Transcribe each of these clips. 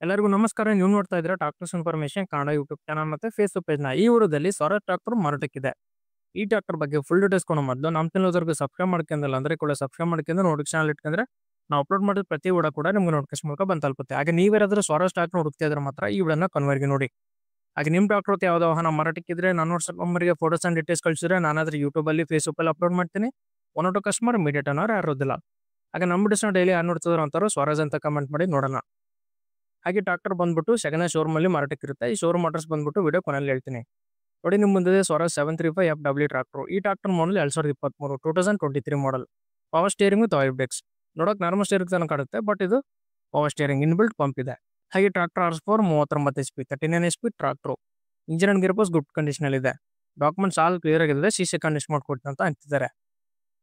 ಎಲ್ಲರಿಗೂ ನಮಸ್ಕಾರ. ನೀವು ನೋಡ್ತಾ ಇದ್ದೀರಾ tractors information Kannada YouTube channel ಮತ್ತೆ ಫೇಸ್ಬುಕ್ ಪೇಜ್ ನ. ಈ ಊರದಲ್ಲಿ ಸ್ವರಾಜ್ ಟ್ರಾಕ್ಟರ್ ಮಾರಾಟಕ್ಕಿದೆ. ಈ ಟ್ರಾಕ್ಟರ್ ಬಗ್ಗೆ ಫುಲ್ ಡೀಟೇಲ್ಸ್ ಕೊಡೋ ಮೊದಲು ನಮ್ಮ ಚಾನಲ್ವರೆಗೂ ಸಬ್ಸ್ಕ್ರೈಬ್ ಮಾಡ್ಕೊಂಡಿಲ್ಲ ಅಂದ್ರೆ ಕೂಡ ಸಬ್ಸ್ಕ್ರೈಬ್ ಮಾಡ್ಕೊಂಡು ನೋಟಿಫಿಕೇಶನ್ ಇಟ್ಕೊಂಡ್ರೆ ನಾವು ಅಪ್ಲೋಡ್ ಮಾಡಿದ ಪ್ರತಿ ವಿಡಿಯೋ ಕೂಡ ನಿಮ್ಗೆ ನೋಟಿಫಿಕೇಶನ್ ಮೂಲಕ ಬಂದು ತಲುಪುತ್ತೆ. ಹಾಗೆ ನೀವೇನಾದ್ರೂ ಸ್ವರಾಜ್ ಟ್ರಾಕ್ಟರ್ ಹುಡುಕ್ತಾ ಇದ್ರೆ ಮಾತ್ರ ಈ ವಿಡಿಯೋನ ಕನ್ವರ್ಗೆ ನೋಡಿ. ಹಾಗೆ ನಿಮ್ಮ ಟ್ರಾಕ್ಟರ್ ಯಾವ್ದೋ ವಾಹನ ಮಾರಾಟಕ್ಕಿದ್ರೆ ನನ್ನ ವಾಟ್ಸ್ಆಪ್ ನಂಬರ್ಗೆ ಫೋಟೋಸ್ ಅಂಡ್ ಡೀಟೇಲ್ಸ್ ಕಳಿಸಿದ್ರೆ ನಾನಾದ್ರೂ ಯೂಟ್ಯೂಬ್ ಅಲ್ಲಿ ಫೇಸ್ಬುಕ್ ಅಲ್ಲಿ ಅಪ್ಲೋಡ್ ಮಾಡ್ತೀನಿ. ಒನ್ ಟು ಕಸ್ಟಮರ್ ಇಮಿಡಿಯೇಟ್ ಅನ್ನೋರು ಯಾರು ಇರೋದಿಲ್ಲ. ಹಾಗೆ ನಮ್ಮ ವಿಡಿಯೋಸ್ನ ಡೈಲಿ ಯಾರು ನೋಡ್ತಿದ್ರು ಅಂತಾರೋ ಸ್ವರಾಜ್ ಅಂತ ಕಮೆಂಟ್ ಮಾಡಿ ನೋಡೋಣ. ಹಾಗೆ ಟ್ರಾಕ್ಟರ್ ಬಂದ್ಬಿಟ್ಟು ಸೆಕೆಂಡ್ ಹ್ಯಾಂಡ್ ಶೋರೂಮ್ ಅಲ್ಲಿ ಮಾರಾಟಕ್ಕಿರುತ್ತೆ. ಈ ಶೋರೂಮ್ ಅಡ್ರೆಸ್ ಬಂದ್ಬಿಟ್ಟು ವಿಡಿಯೋ ಕೊನೆಯಲ್ಲಿ ಹೇಳ್ತೀನಿ. ನೋಡಿ, ನಿಮ್ಮ ಮುಂದೆ ಸ್ವರಾಜ್ 735 FW ಟ್ರಾಕ್ಟರ್. ಈ tractor model 2023 2023 model. Power steering with oil breaks. ನೋಡೋಕೆ ನಾರ್ಮಲ್ ಸ್ಟೇರಿಂಗ್ ತನಕ ಕಾಣುತ್ತೆ, ಬಟ್ ಇದು ಪವರ್ ಸ್ಟೇರಿಂಗ್ ಇನ್ಬಿಲ್ಟ್ ಪಂಪ್ ಇದೆ. ಹಾಗೆ tractor horse power 39 HP 39 HP tractor. Engine and gear box good condition ಅಲ್ಲಿ ಇದೆ. ಡಾಕ್ಯುಮೆಂಟ್ಸ್ ಆಲ್ ಕ್ಲಿಯರ್ ಆಗಿದೆ. ಸಿಸಿ ಕಂಡೀಷನ್ ಮಾಡ್ಕೊಡ್ತೀನಿ ಅಂತ ಅಂತಿದ್ದಾರೆ.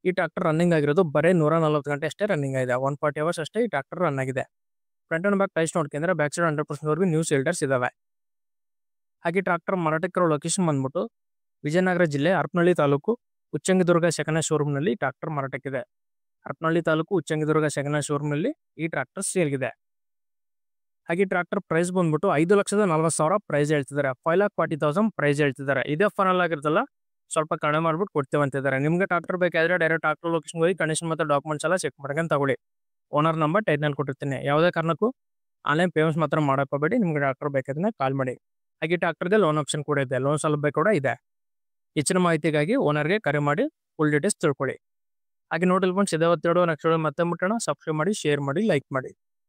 ಈ ಟ್ರಾಕ್ಟರ್ ರನ್ನಿಂಗ್ ಆಗಿರೋದು ಬರೀ 140 ಗಂಟೆ ಅಷ್ಟೇ ರನ್ನಿಂಗ್ ಆಗಿದೆ. 140 ಅವರ್ಸ್ ಅಷ್ಟೇ ಈ ಟ್ರಾಕ್ಟರ್ ರನ್ ಆಗಿದೆ. ಫ್ರಂಟ್ ಅಂಡ್ ಬ್ಯಾಕ್ ಟೈಸ್ ನೋಡ್ಕೊಂಡ್ರೆ ಬ್ಯಾಕ್ ಸೈಡ್ 100% ವರೆಗೂ ನ್ಯೂ ಸಿಲಿಂಡರ್ಸ್ ಇದಾವೆ. ಹಾಗೆ ಟ್ರಾಕ್ಟರ್ ಮಾರಾಟಕ್ಕಿರೋ ಲೊಕೇಶನ್ ಬಂದ್ಬಿಟ್ಟು ವಿಜಯನಗರ ಜಿಲ್ಲೆ ಹರಪನಹಳ್ಳಿ ತಾಲೂಕು ಉಚ್ಚಂಗಿದುರ್ಗ ಸೆಕೆಂಡ್ ಹ್ಯಾಂಡ್ ಶೋರೂಮ್ ನಲ್ಲಿ ಈ ಟ್ರಾಕ್ಟರ್ ಮಾರಾಟಕ್ಕಿದೆ. ಹರಪನಹಳ್ಳಿ ತಾಲೂಕು ಉಚ್ಚಂಗಿದುರ್ಗ ಸೆಕೆಂಡ್ ಹ್ಯಾಂಡ್ ಶೋರೂಮ್ ನಲ್ಲಿ ಈ ಟ್ರಾಕ್ಟರ್ ಸೇಲ್ಗಿದೆ. ಹಾಗೆ ಟ್ರಾಕ್ಟರ್ ಪ್ರೈಸ್ ಬಂದ್ಬಿಟ್ಟು 5,40,000 ಪ್ರೈಸ್ ಹೇಳ್ತಿದ್ದಾರೆ. 5,40,000 ಪ್ರೈಸ್ ಹೇಳ್ತಿದ್ದಾರೆ. ಇದೇ ಫೈನಲ್ ಆಗಿರ್ತಲ್ಲ, ಸ್ವಲ್ಪ ಕಡಿಮೆ ಮಾಡ್ಬಿಟ್ಟು ಕೊಡ್ತೇವೆ ಅಂತಿದ್ದಾರೆ. ನಿಮ್ಗೆ ಟ್ರಾಕ್ಟರ್ ಬೇಕಾದ್ರೆ ಡೈರೆಕ್ಟ್ ಟ್ರಾಕ್ಟರ್ ಲೊಕೇಶನ್ ಹೋಗಿ ಕಂಡೀಷನ್ ಮತ್ತೆ ಡಾಕ್ಯುಮೆಂಟ್ಸ್ ಎಲ್ಲ ಚೆಕ್ ಮಾಡ್ಕೊಂಡು ತಗೊಳ್ಳಿ. ಓನರ್ ನಂಬರ್ ಟೈಟ್ನಲ್ಲಿ ಕೊಟ್ಟಿರ್ತೀನಿ. ಯಾವುದೇ ಕಾರಣಕ್ಕೂ ಆನ್ಲೈನ್ ಪೇಮೆಂಟ್ಸ್ ಮಾತ್ರ ಮಾಡಕೋಬೇಡಿ. ನಿಮ್ಗೆ ಟ್ರಾಕ್ಟರ್ ಬೇಕಾದ್ರೆ ಕಾಲ್ ಮಾಡಿ. ಹಾಗೆ ಟ್ರಾಕ್ಟರ್ಗೆ ಲೋನ್ ಆಪ್ಷನ್ ಕೂಡ ಇದೆ. ಲೋನ್ ಸೌಲಭ್ಯ ಕೂಡ ಇದೆ. ಹೆಚ್ಚಿನ ಮಾಹಿತಿಗಾಗಿ ಓನರ್ಗೆ ಕರೆ ಮಾಡಿ ಫುಲ್ ಡೀಟೇಲ್ಸ್ ತಿಳ್ಕೊಳ್ಳಿ. ಹಾಗೆ ನೋಟಿಲ್ ಬಂದು ಇದೇ ಹೊತ್ತೇಳು ನೆಕ್ಸ್ಟ್ ಮತ್ತೆ ಮುಟ್ಟೋಣ. ಸಬ್ಸ್ಕ್ರೈಬ್ ಮಾಡಿ, ಶೇರ್ ಮಾಡಿ, ಲೈಕ್ ಮಾಡಿ.